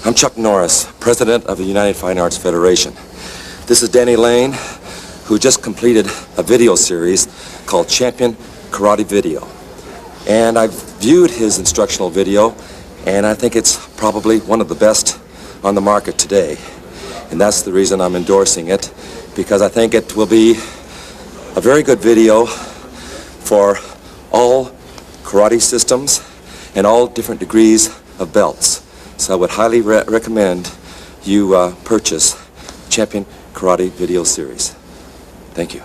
I'm Chuck Norris, president of the United Fine Arts Federation. This is Danny Lane, who just completed a video series called Champion Karate Video. And I've viewed his instructional video, and I think it's probably one of the best on the market today. And that's the reason I'm endorsing it, because I think it will be a very good video for all karate systems and all different degrees of belts. So I would highly recommend you purchase Champion Karate Video Series. Thank you.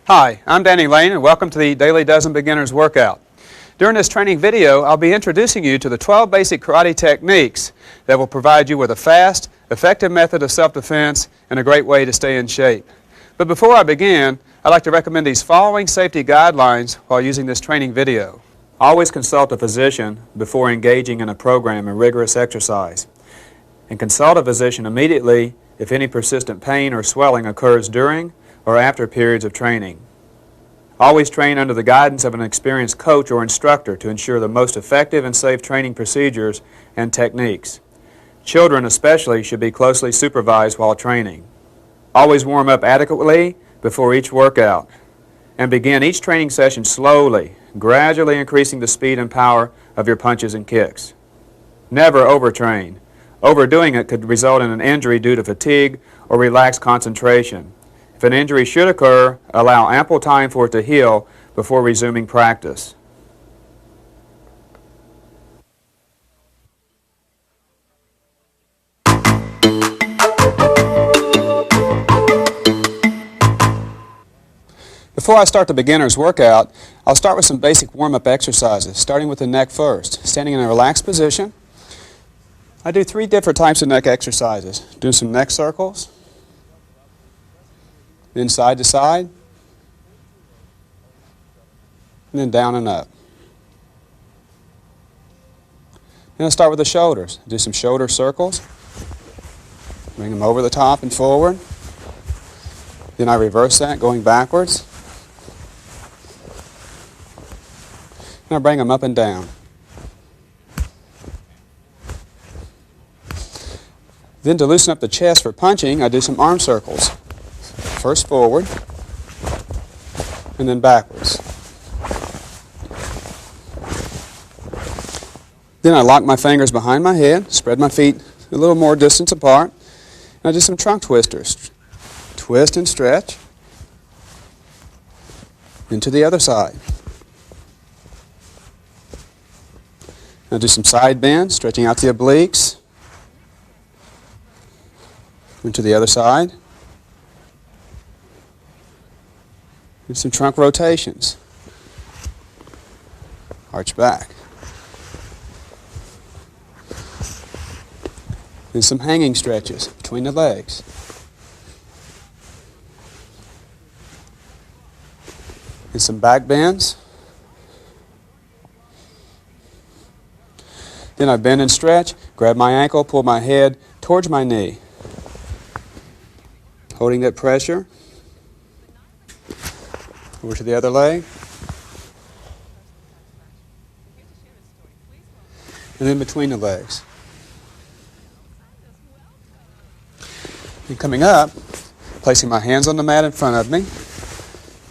Hi, I'm Danny Lane and welcome to the Daily Dozen Beginners Workout. During this training video, I'll be introducing you to the 12 basic karate techniques that will provide you with a fast, effective method of self-defense and a great way to stay in shape. But before I begin, I'd like to recommend these following safety guidelines while using this training video. Always consult a physician before engaging in a program of rigorous exercise. And consult a physician immediately if any persistent pain or swelling occurs during or after periods of training. Always train under the guidance of an experienced coach or instructor to ensure the most effective and safe training procedures and techniques. Children especially should be closely supervised while training. Always warm up adequately before each workout and begin each training session slowly, gradually increasing the speed and power of your punches and kicks. Never overtrain. Overdoing it could result in an injury due to fatigue or relaxed concentration. If an injury should occur, allow ample time for it to heal before resuming practice. Before I start the beginner's workout, I'll start with some basic warm-up exercises, starting with the neck first. Standing in a relaxed position, I do 3 different types of neck exercises. Do some neck circles, then side to side, and then down and up. Then I'll start with the shoulders. Do some shoulder circles, bring them over the top and forward. Then I reverse that, going backwards. And I bring them up and down. Then to loosen up the chest for punching, I do some arm circles. First forward, and then backwards. Then I lock my fingers behind my head, spread my feet a little more distance apart, and I do some trunk twisters. Twist and stretch. Into the other side. Now do some side bends, stretching out the obliques. Into the other side. And some trunk rotations. Arch back. And some hanging stretches between the legs. And some back bends. Then I bend and stretch, grab my ankle, pull my head towards my knee. Holding that pressure. Over to the other leg. And then between the legs. And coming up, placing my hands on the mat in front of me,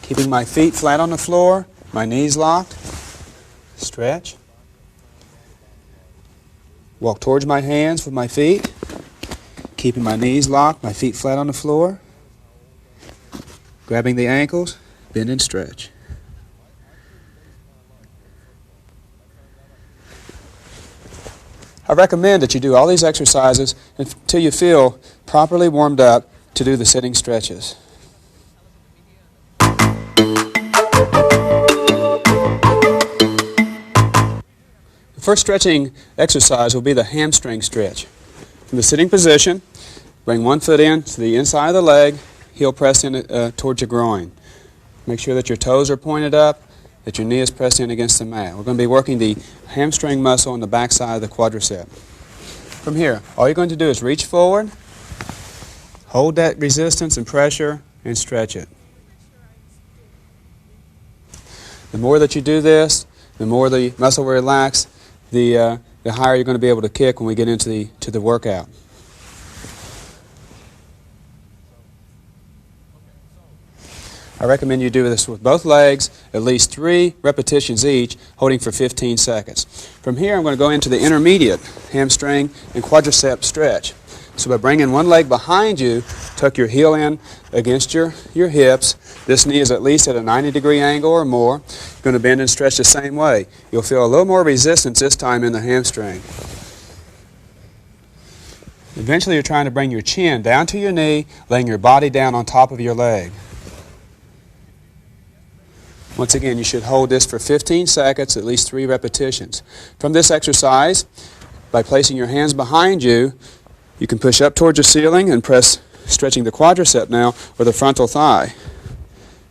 keeping my feet flat on the floor, my knees locked, stretch. Walk towards my hands with my feet, keeping my knees locked, my feet flat on the floor, grabbing the ankles, bend and stretch. I recommend that you do all these exercises until you feel properly warmed up to do the sitting stretches. The first stretching exercise will be the hamstring stretch. From the sitting position, bring one foot in to the inside of the leg, heel pressed in towards your groin. Make sure that your toes are pointed up, that your knee is pressed in against the mat. We're going to be working the hamstring muscle on the back side of the quadricep. From here, all you're going to do is reach forward, hold that resistance and pressure, and stretch it. The more that you do this, the more the muscle will relax, the higher you're going to be able to kick when we get into the workout. I recommend you do this with both legs, at least 3 repetitions each, holding for 15 seconds. From here, I'm going to go into the intermediate hamstring and quadricep stretch. So by bringing one leg behind you, tuck your heel in against your hips. This knee is at least at a 90-degree angle or more. You're going to bend and stretch the same way. You'll feel a little more resistance this time in the hamstring. Eventually, you're trying to bring your chin down to your knee, laying your body down on top of your leg. Once again, you should hold this for 15 seconds, at least 3 repetitions. From this exercise, by placing your hands behind you, you can push up towards the ceiling and press, stretching the quadricep now, or the frontal thigh.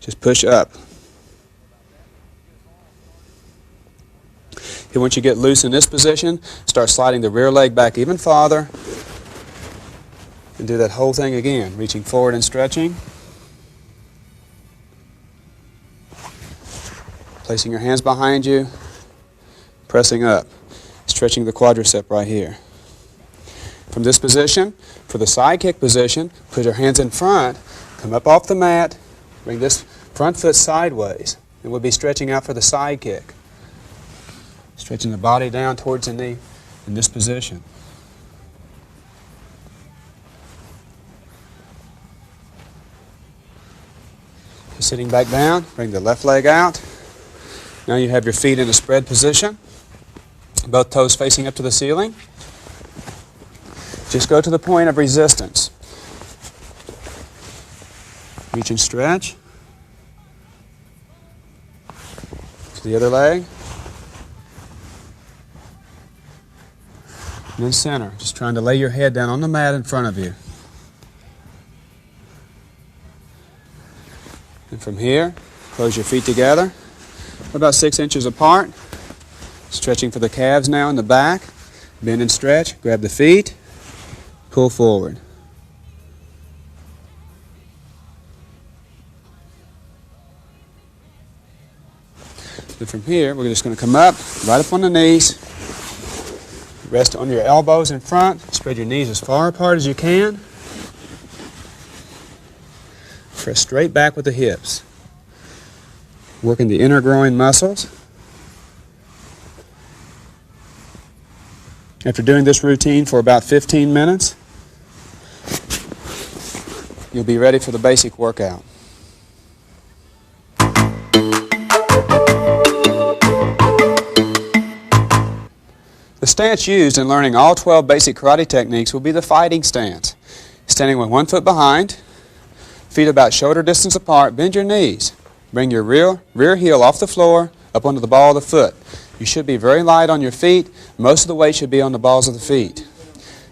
Just push up. And once you get loose in this position, start sliding the rear leg back even farther. And do that whole thing again, reaching forward and stretching. Placing your hands behind you, pressing up, stretching the quadricep right here. From this position, for the side kick position, put your hands in front, come up off the mat, bring this front foot sideways, and we'll be stretching out for the side kick. Stretching the body down towards the knee in this position. Sitting back down, bring the left leg out. Now you have your feet in a spread position, both toes facing up to the ceiling. Just go to the point of resistance. Reach and stretch. To the other leg. And then center, just trying to lay your head down on the mat in front of you. And from here, close your feet together. About 6 inches apart. Stretching for the calves now in the back. Bend and stretch. Grab the feet. Pull forward. Then from here, we're just going to come up, right up on the knees. Rest on your elbows in front. Spread your knees as far apart as you can. Press straight back with the hips. Working the inner groin muscles. After doing this routine for about 15 minutes, you'll be ready for the basic workout. The stance used in learning all 12 basic karate techniques will be the fighting stance. Standing with one foot behind, feet about shoulder distance apart, bend your knees. Bring your rear heel off the floor, up onto the ball of the foot. You should be very light on your feet. Most of the weight should be on the balls of the feet.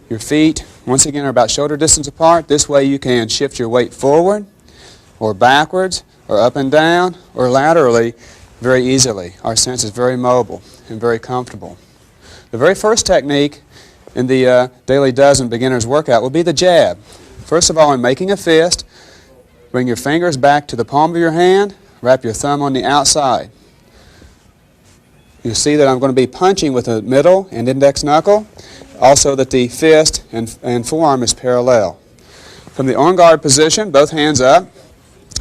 Your feet, once again, are about shoulder distance apart. This way you can shift your weight forward, or backwards, or up and down, or laterally very easily. Our stance is very mobile and very comfortable. The very first technique in the Daily Dozen Beginner's Workout will be the jab. First of all, in making a fist, bring your fingers back to the palm of your hand. Wrap your thumb on the outside. You'll see that I'm going to be punching with the middle and index knuckle. Also that the fist and forearm is parallel. From the on guard position, both hands up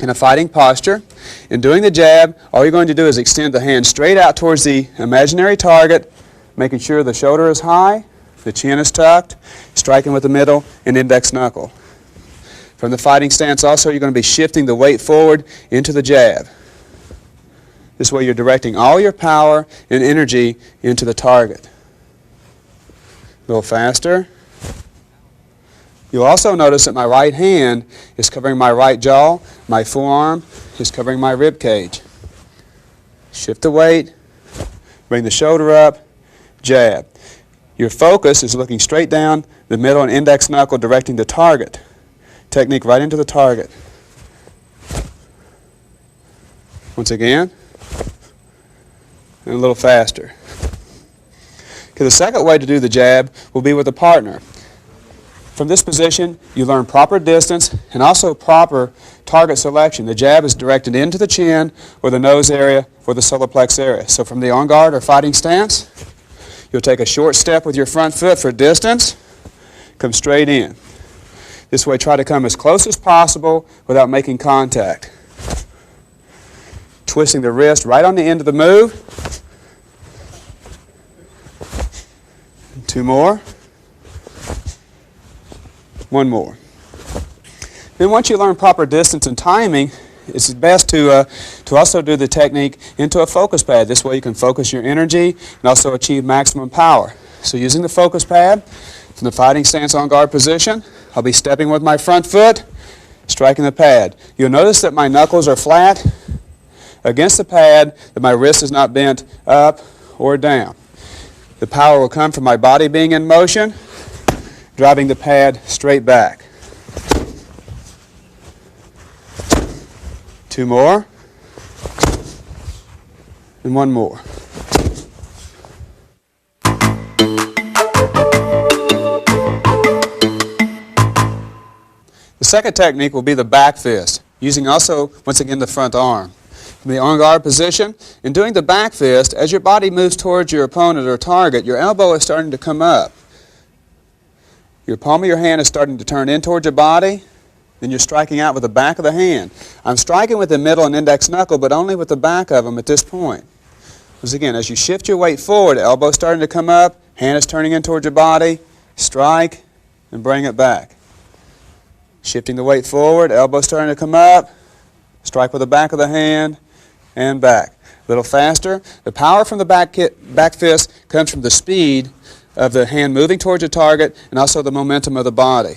in a fighting posture. In doing the jab, all you're going to do is extend the hand straight out towards the imaginary target, making sure the shoulder is high, the chin is tucked, striking with the middle and index knuckle. From the fighting stance also, you're going to be shifting the weight forward into the jab. This way you're directing all your power and energy into the target. A little faster. You'll also notice that my right hand is covering my right jaw, my forearm is covering my rib cage. Shift the weight, bring the shoulder up, jab. Your focus is looking straight down the middle and index knuckle directing the target. Technique right into the target. Once again, and a little faster. Okay, the second way to do the jab will be with a partner. From this position, you learn proper distance and also proper target selection. The jab is directed into the chin or the nose area or the solar plex area. So from the on guard or fighting stance, you'll take a short step with your front foot for distance, come straight in. This way, try to come as close as possible without making contact. Twisting the wrist right on the end of the move. 2 more. 1 more. Then once you learn proper distance and timing, it's best to also do the technique into a focus pad. This way you can focus your energy and also achieve maximum power. So using the focus pad from the fighting stance on guard position, I'll be stepping with my front foot, striking the pad. You'll notice that my knuckles are flat against the pad, that my wrist is not bent up or down. The power will come from my body being in motion, driving the pad straight back. 2 more. And 1 more. The second technique will be the back fist, using also, once again, the front arm. From the on guard position, in doing the back fist, as your body moves towards your opponent or target, your elbow is starting to come up. Your palm of your hand is starting to turn in towards your body, then you're striking out with the back of the hand. I'm striking with the middle and index knuckle, but only with the back of them at this point. Once again, as you shift your weight forward, elbow starting to come up, hand is turning in towards your body, strike, and bring it back. Shifting the weight forward, elbow starting to come up, strike with the back of the hand, and back. A little faster. The power from the back fist comes from the speed of the hand moving towards your target and also the momentum of the body.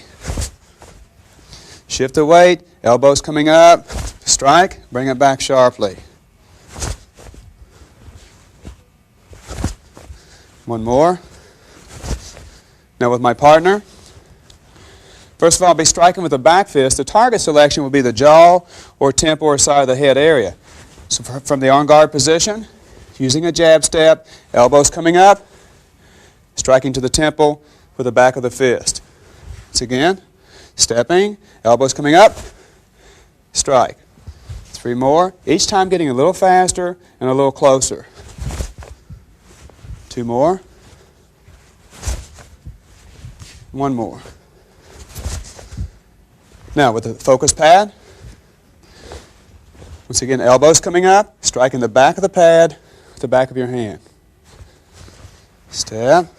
Shift the weight, elbows coming up, strike, bring it back sharply. 1 more. Now with my partner, first of all, I'll be striking with the back fist. The target selection will be the jaw or temple or side of the head area. So from the on guard position, using a jab step, elbows coming up, striking to the temple with the back of the fist. Once again, stepping, elbows coming up, strike. 3 more, each time getting a little faster and a little closer. 2 more. 1 more. Now with the focus pad, once again, elbows coming up, striking the back of the pad with the back of your hand. Step.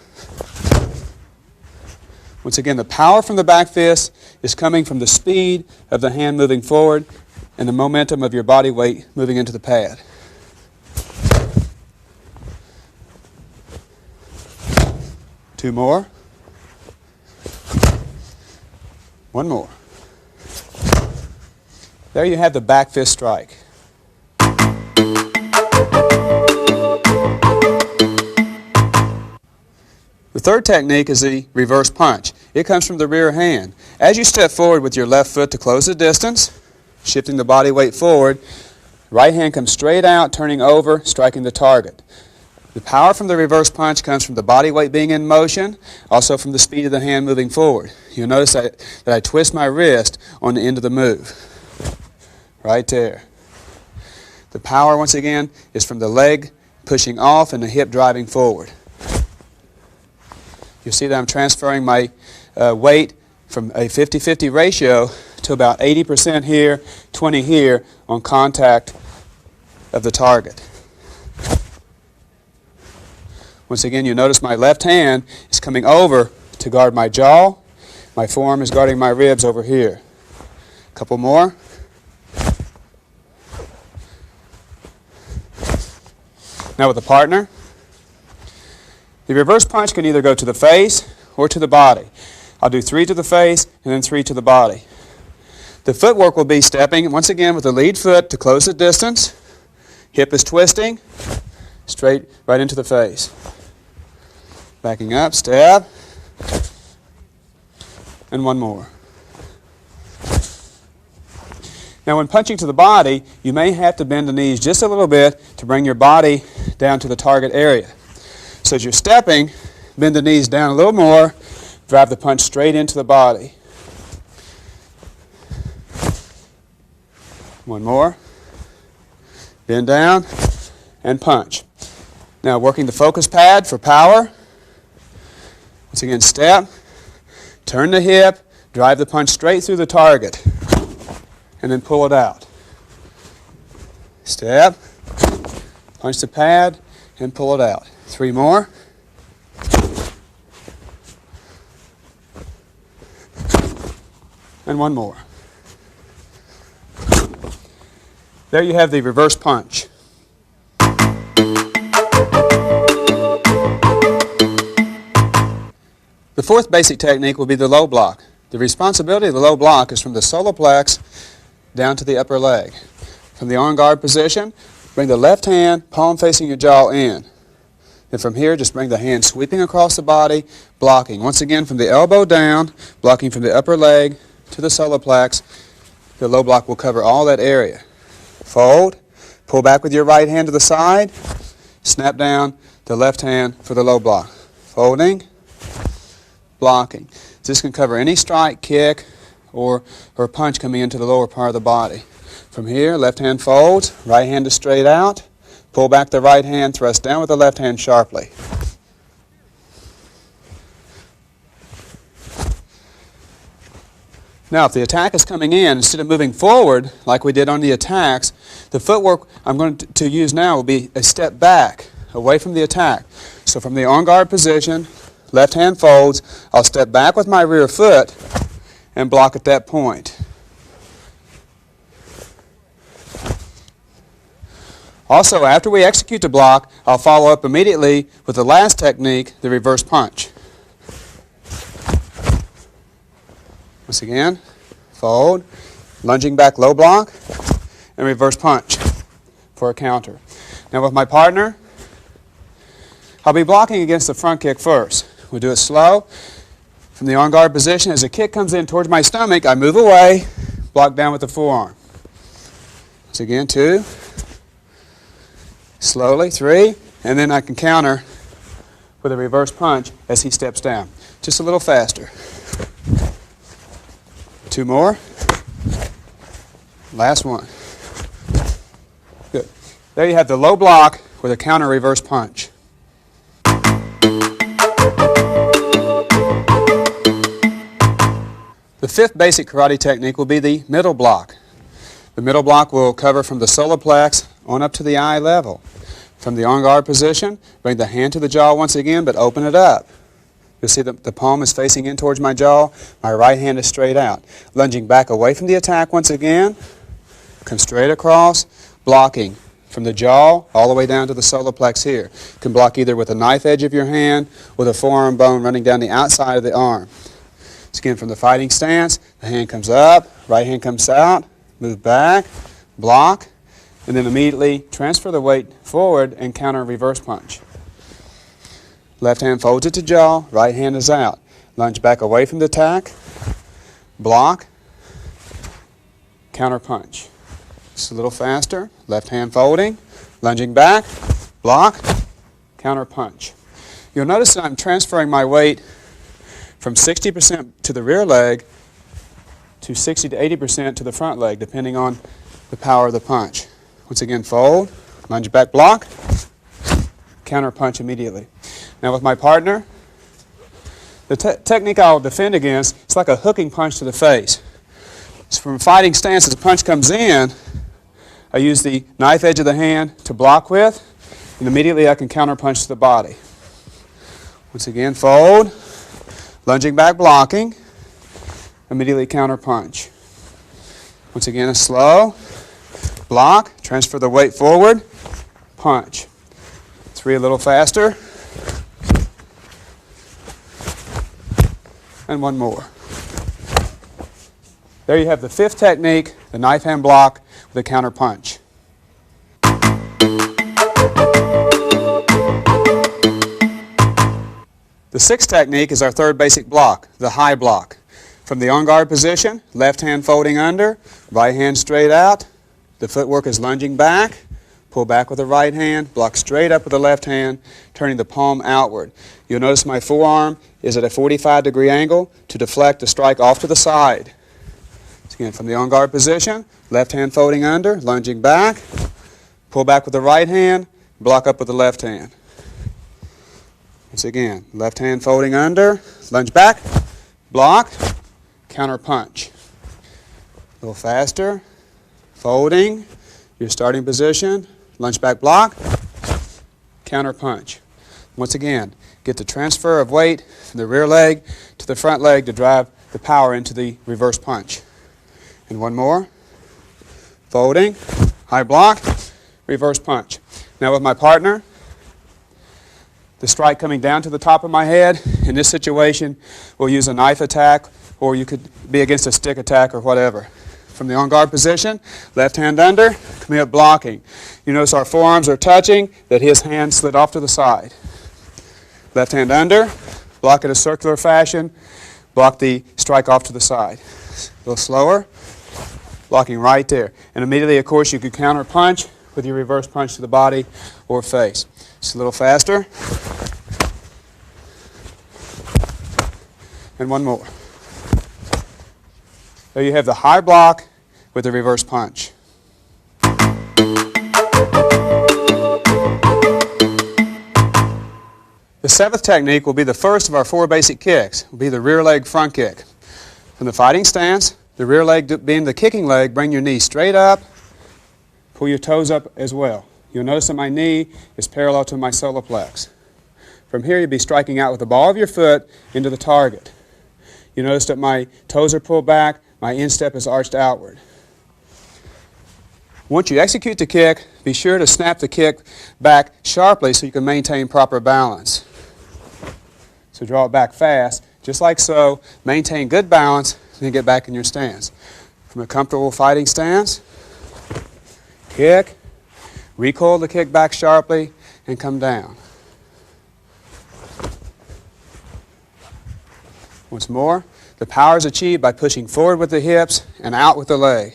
Once again, the power from the back fist is coming from the speed of the hand moving forward and the momentum of your body weight moving into the pad. 2 more. 1 more. There you have the back fist strike. The third technique is the reverse punch. It comes from the rear hand. As you step forward with your left foot to close the distance, shifting the body weight forward, right hand comes straight out, turning over, striking the target. The power from the reverse punch comes from the body weight being in motion, also from the speed of the hand moving forward. You'll notice that I twist my wrist on the end of the move. Right there. The power, once again, is from the leg pushing off and the hip driving forward. You'll see that I'm transferring my weight from a 50-50 ratio to about 80% here, 20 here on contact of the target. Once again, you notice my left hand is coming over to guard my jaw. My forearm is guarding my ribs over here. A couple more. Now with a partner, the reverse punch can either go to the face or to the body. I'll do 3 to the face and then 3 to the body. The footwork will be stepping, once again, with the lead foot to close the distance. Hip is twisting, straight right into the face. Backing up, stab, and one more. Now when punching to the body, you may have to bend the knees just a little bit to bring your body down to the target area. So as you're stepping, bend the knees down a little more, drive the punch straight into the body. One more. Bend down and punch. Now working the focus pad for power. Once again, step, turn the hip, drive the punch straight through the target, and then pull it out. Step, punch the pad, and pull it out. 3 more. And 1 more. There you have the reverse punch. The fourth basic technique will be the low block. The responsibility of the low block is from the solar plex down to the upper leg. From the on guard position, bring the left hand, palm facing your jaw in. Then from here, just bring the hand sweeping across the body, blocking. Once again, from the elbow down, blocking from the upper leg to the solar plex. The low block will cover all that area. Fold, pull back with your right hand to the side, snap down the left hand for the low block. Folding, blocking. This can cover any strike, kick, or punch coming into the lower part of the body. From here, left hand folds, right hand is straight out, pull back the right hand, thrust down with the left hand sharply. Now, if the attack is coming in, instead of moving forward like we did on the attacks, the footwork I'm going to use now will be a step back, away from the attack. So from the on guard position, left hand folds, I'll step back with my rear foot and block at that point. Also, after we execute the block, I'll follow up immediately with the last technique, the reverse punch. Once again, fold, lunging back low block, and reverse punch for a counter. Now with my partner, I'll be blocking against the front kick first. We'll do it slow. From the on guard position, as the kick comes in towards my stomach, I move away, block down with the forearm. Once again, 2, slowly, 3, and then I can counter with a reverse punch as he steps down. Just a little faster. 2 more. Last one. Good. There you have the low block with a counter reverse punch. The fifth basic karate technique will be the middle block. The middle block will cover from the solar plex on up to the eye level. From the on guard position, bring the hand to the jaw once again, but open it up. You'll see that the palm is facing in towards my jaw. My right hand is straight out. Lunging back away from the attack once again. Come straight across, blocking from the jaw all the way down to the solar plex here. You can block either with the knife edge of your hand or the forearm bone running down the outside of the arm. So again, from the fighting stance, the hand comes up, right hand comes out, move back, block, and then immediately transfer the weight forward and counter reverse punch. Left hand folds it to jaw, right hand is out. Lunge back away from the attack, block, counter punch. Just a little faster. Left hand folding, lunging back, block, counter punch. You'll notice that I'm transferring my weight from 60% to the rear leg to 60 to 80% to the front leg, depending on the power of the punch. Once again, fold, lunge back, block, counter punch immediately. Now with my partner, The technique I'll defend against, it's like a hooking punch to the face. So from a fighting stance, as the punch comes in, I use the knife edge of the hand to block with, and immediately I can counter punch to the body. Once again, fold, lunging back, blocking, immediately counter punch. Once again, a slow block, transfer the weight forward, punch. 3 a little faster. And 1 more. There you have the 5th technique, the knife hand block with a counter punch. The 6th technique is our 3rd basic block, the high block. From the on guard position, left hand folding under, right hand straight out. The footwork is lunging back, pull back with the right hand, block straight up with the left hand, turning the palm outward. You'll notice my forearm is at a 45-degree angle to deflect the strike off to the side. So again, from the on guard position, left hand folding under, lunging back, pull back with the right hand, block up with the left hand. Once again, left hand folding under, lunge back, block, counter punch. A little faster, folding, your starting position, lunge back, block, counter punch. Once again, get the transfer of weight from the rear leg to the front leg to drive the power into the reverse punch. And 1 more, folding, high block, reverse punch. Now with my partner, the strike coming down to the top of my head. In this situation, we'll use a knife attack, or you could be against a stick attack or whatever. From the on guard position, left hand under, coming up blocking. You notice our forearms are touching, that his hand slid off to the side. Left hand under, block in a circular fashion, block the strike off to the side. A little slower, blocking right there. And immediately, of course, you could counter punch with your reverse punch to the body or face. Just a little faster. And 1 more. There you have the high block with the reverse punch. The 7th technique will be the first of our 4 basic kicks. It will be the rear leg front kick. From the fighting stance, the rear leg being the kicking leg, bring your knee straight up, pull your toes up as well. You'll notice that my knee is parallel to my solar plex. From here, you'll be striking out with the ball of your foot into the target. You notice that my toes are pulled back, my instep is arched outward. Once you execute the kick, be sure to snap the kick back sharply so you can maintain proper balance. So draw it back fast, just like so. Maintain good balance, and then get back in your stance. From a comfortable fighting stance, kick, recoil the kick back sharply, and come down. Once more, the power is achieved by pushing forward with the hips and out with the leg.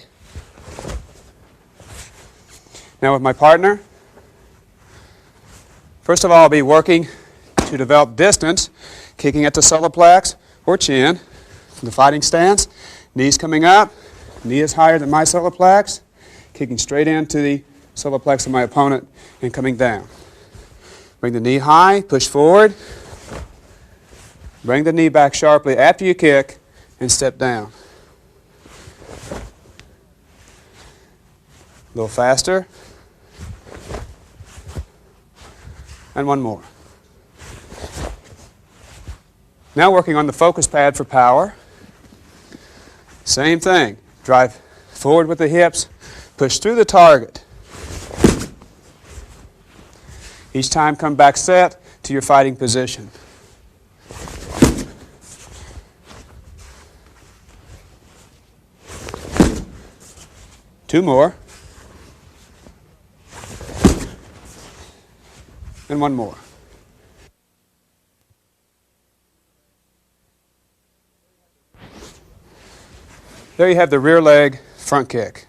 Now with my partner, first of all, I'll be working to develop distance, kicking at the solar plex or chin. From the fighting stance, knees coming up, knee is higher than my solar plex, kicking straight into the solar plex of my opponent and coming down. Bring the knee high, push forward, bring the knee back sharply after you kick and step down. A little faster. And 1 more. Now working on the focus pad for power. Same thing. Drive forward with the hips, push through the target. Each time come back set to your fighting position. Two more. And 1 more. There you have the rear leg front kick.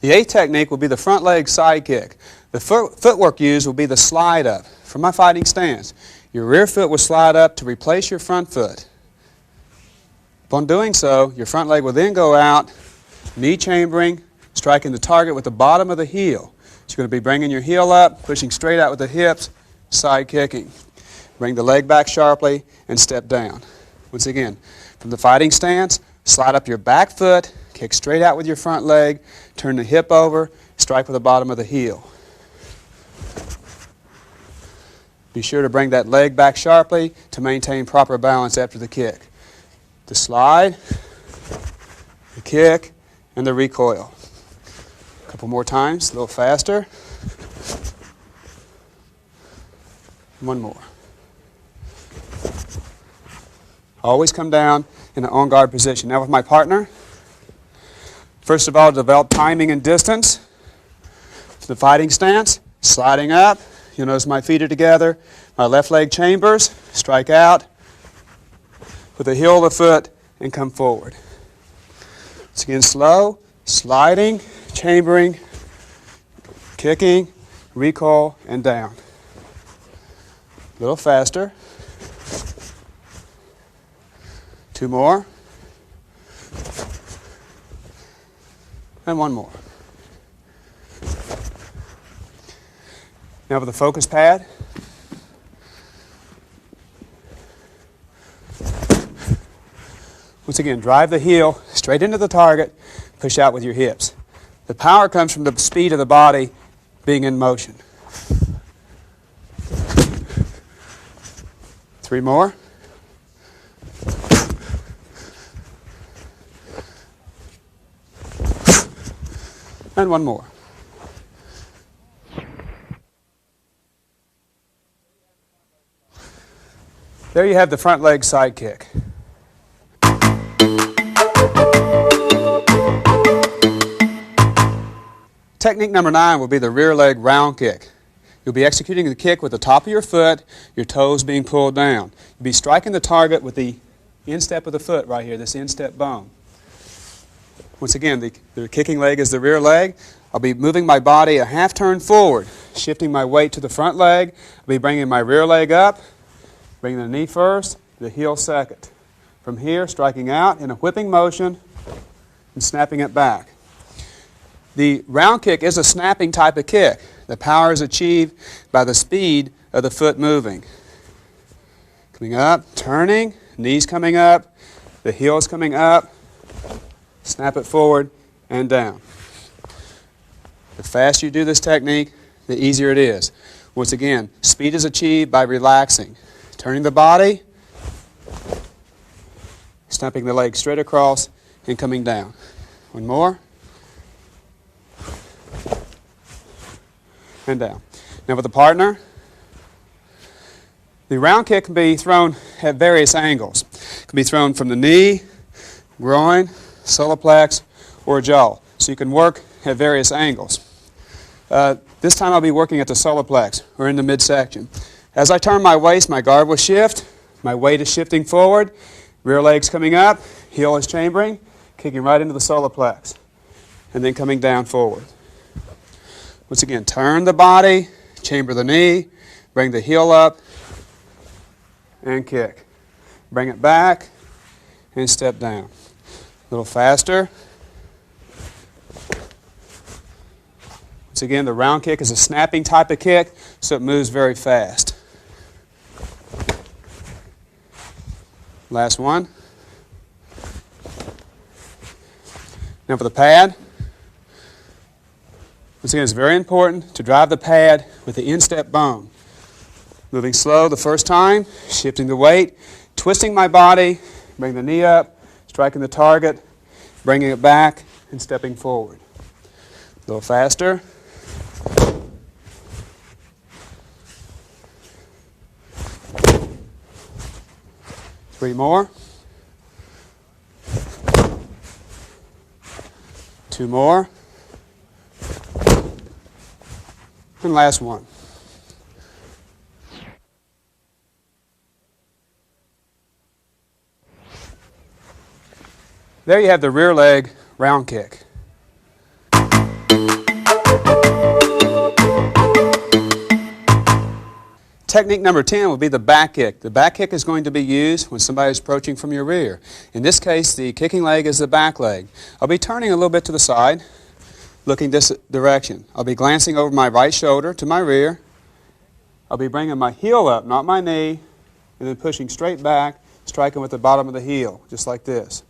The 8th technique will be the front leg side kick. The footwork used will be the slide up. From my fighting stance, your rear foot will slide up to replace your front foot. Upon doing so, your front leg will then go out, knee chambering, striking the target with the bottom of the heel. you're going to be bringing your heel up, pushing straight out with the hips, side kicking. Bring the leg back sharply and step down. Once again, from the fighting stance, slide up your back foot, kick straight out with your front leg, turn the hip over, strike with the bottom of the heel. Be sure to bring that leg back sharply to maintain proper balance after the kick. The slide, the kick, and the recoil. A couple more times, a little faster. One more. Always come down in an on-guard position. Now with my partner, first of all, develop timing and distance. The fighting stance, sliding up. You'll notice my feet are together. My left leg chambers, strike out with the heel of the foot and come forward. Once again, slow, sliding, chambering, kicking, recoil, and down. A little faster. Two more. And one more. Now with the focus pad, once again, drive the heel straight into the target, push out with your hips. The power comes from the speed of the body being in motion. Three more. And one more. There you have the front leg side kick. Technique number 9 will be the rear leg round kick. You'll be executing the kick with the top of your foot, your toes being pulled down. You'll be striking the target with the instep of the foot right here, this instep bone. Once again, the kicking leg is the rear leg. I'll be moving my body a half turn forward, shifting my weight to the front leg. I'll be bringing my rear leg up, bringing the knee first, the heel second. From here, striking out in a whipping motion and snapping it back. The round kick is a snapping type of kick. The power is achieved by the speed of the foot moving. Coming up, turning, knees coming up, the heels coming up, snap it forward and down. The faster you do this technique, the easier it is. Once again, speed is achieved by relaxing. Turning the body, snapping the leg straight across and coming down. One more. And down. Now with the partner, the round kick can be thrown at various angles. It can be thrown from the knee, groin, solar plex, or jaw. So you can work at various angles. This time I'll be working at the solar plex, or in the midsection. As I turn my waist, my guard will shift. My weight is shifting forward. Rear leg's coming up. Heel is chambering, kicking right into the solar plex. And then coming down forward. Once again, turn the body, chamber the knee, bring the heel up, and kick. Bring it back, and step down. A little faster. Once again, the round kick is a snapping type of kick, so it moves very fast. Last one. Now for the pad. Once again, it's very important to drive the pad with the instep bone. Moving slow the first time, shifting the weight, twisting my body, bring the knee up, striking the target, bringing it back, and stepping forward. A little faster. Three more. Two more. And last one. There you have the rear leg round kick. Technique number 10 will be the back kick. The back kick is going to be used when somebody is approaching from your rear. In this case, the kicking leg is the back leg. I'll be turning a little bit to the side, looking this direction. I'll be glancing over my right shoulder to my rear. I'll be bringing my heel up, not my knee, and then pushing straight back, striking with the bottom of the heel, just like this.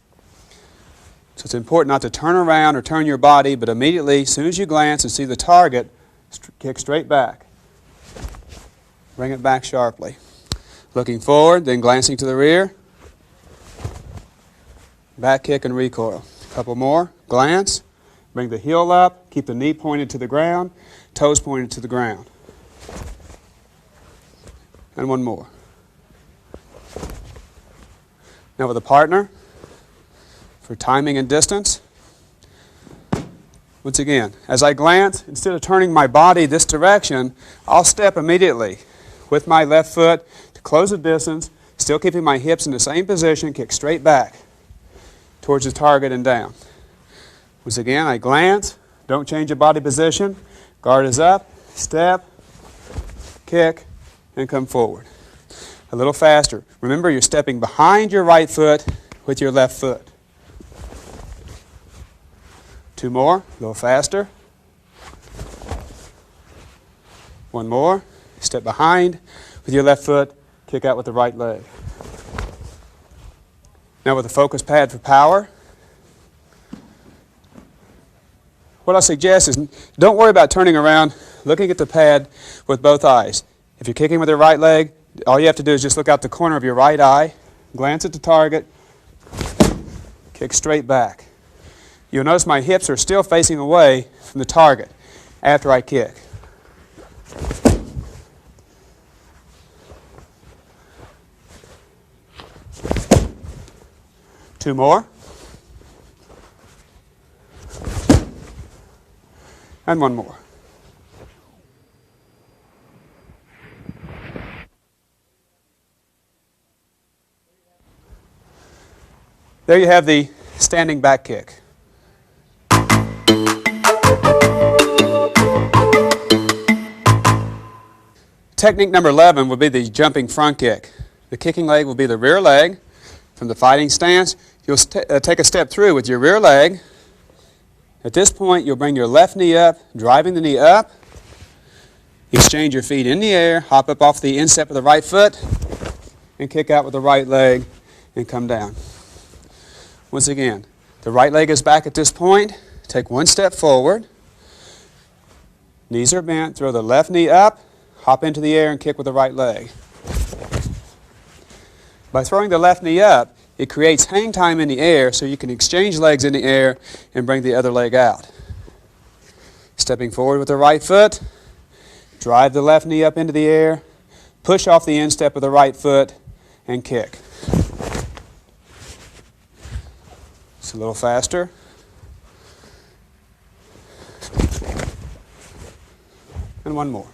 So it's important not to turn around or turn your body, but immediately, as soon as you glance and see the target, kick straight back. Bring it back sharply. Looking forward, then glancing to the rear. Back kick and recoil. A couple more. Glance. Bring the heel up. Keep the knee pointed to the ground. Toes pointed to the ground. And one more. Now with a partner, for timing and distance. Once again, as I glance, instead of turning my body this direction, I'll step immediately with my left foot to close the distance, still keeping my hips in the same position, kick straight back towards the target and down. Once again, I glance, don't change your body position, guard is up, step, kick, and come forward. A little faster. Remember, you're stepping behind your right foot with your left foot. Two more, a little faster. One more, step behind with your left foot, kick out with the right leg. Now with the focus pad for power, what I suggest is don't worry about turning around, looking at the pad with both eyes. If you're kicking with your right leg, all you have to do is just look out the corner of your right eye, glance at the target, kick straight back. You'll notice my hips are still facing away from the target after I kick. Two more. And one more. There you have the standing back kick. Technique number 11 would be the jumping front kick. The kicking leg will be the rear leg. From the fighting stance, you'll take a step through with your rear leg. At this point, you'll bring your left knee up, driving the knee up. Exchange your feet in the air, hop up off the instep of the right foot, and kick out with the right leg and come down. Once again, the right leg is back at this point. Take one step forward. Knees are bent. Throw the left knee up, hop into the air and kick with the right leg. By throwing the left knee up, it creates hang time in the air so you can exchange legs in the air and bring the other leg out. Stepping forward with the right foot, drive the left knee up into the air, push off the instep of the right foot, and kick. It's a little faster. And one more.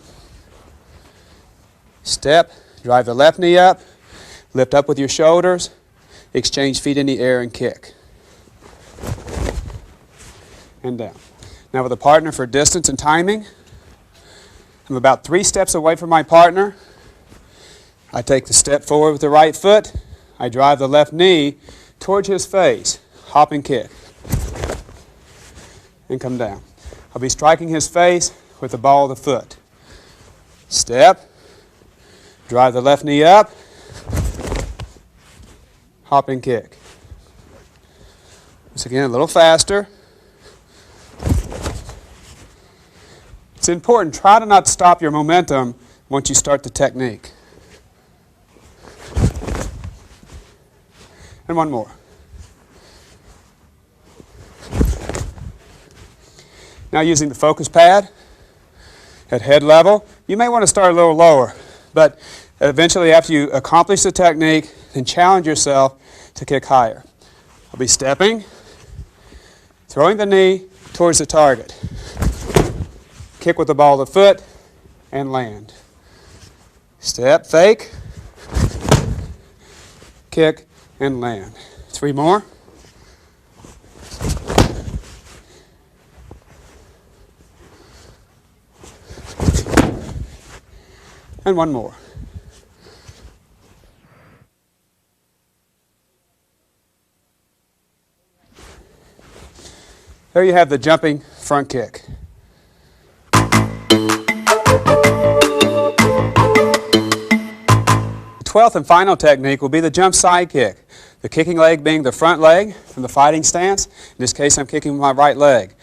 Step, drive the left knee up, lift up with your shoulders, exchange feet in the air and kick. And down. Now with a partner for distance and timing, I'm about 3 steps away from my partner. I take the step forward with the right foot. I drive the left knee towards his face, hop and kick, and come down. I'll be striking his face with the ball of the foot. Step, drive the left knee up, hop and kick. Once again, a little faster. It's important, try to not stop your momentum once you start the technique. And one more. Now using the focus pad at head level, you may want to start a little lower, but eventually after you accomplish the technique, then challenge yourself to kick higher. I'll be stepping, throwing the knee towards the target. Kick with the ball of the foot and land. Step, fake, kick, and land. 3 more. And one more. There you have the jumping front kick. The 12th and final technique will be the jump side kick. The kicking leg being the front leg from the fighting stance. In this case, I'm kicking with my right leg.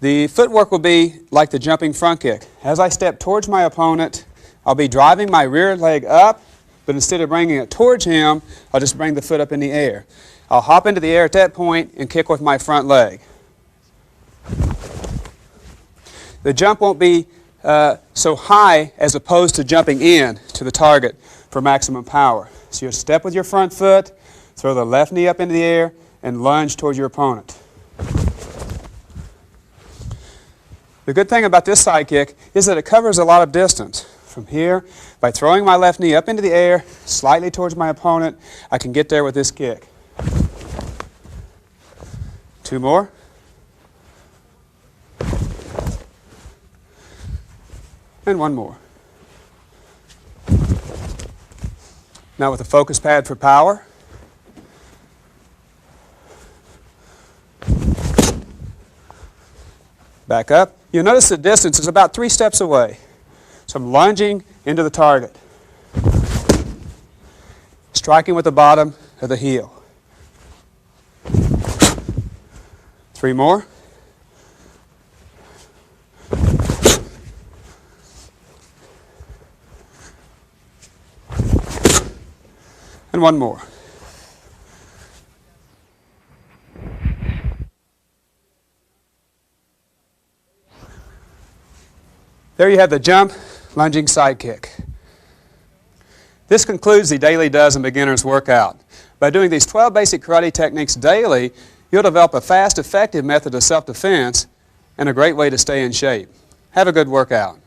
The footwork will be like the jumping front kick. As I step towards my opponent, I'll be driving my rear leg up, but instead of bringing it towards him, I'll just bring the foot up in the air. I'll hop into the air at that point and kick with my front leg. The jump won't be so high as opposed to jumping in to the target for maximum power. So you'll step with your front foot, throw the left knee up into the air, and lunge towards your opponent. The good thing about this side kick is that it covers a lot of distance. From here, by throwing my left knee up into the air, slightly towards my opponent, I can get there with this kick. 2 more. And 1 more. Now with a focus pad for power. Back up. You'll notice the distance is about 3 steps away. So I'm lunging into the target. Striking with the bottom of the heel. 3 more. And 1 more. There you have the jump, lunging side kick. This concludes the Daily Dozen Beginners Workout. By doing these 12 basic karate techniques daily, you'll develop a fast, effective method of self-defense and a great way to stay in shape. Have a good workout.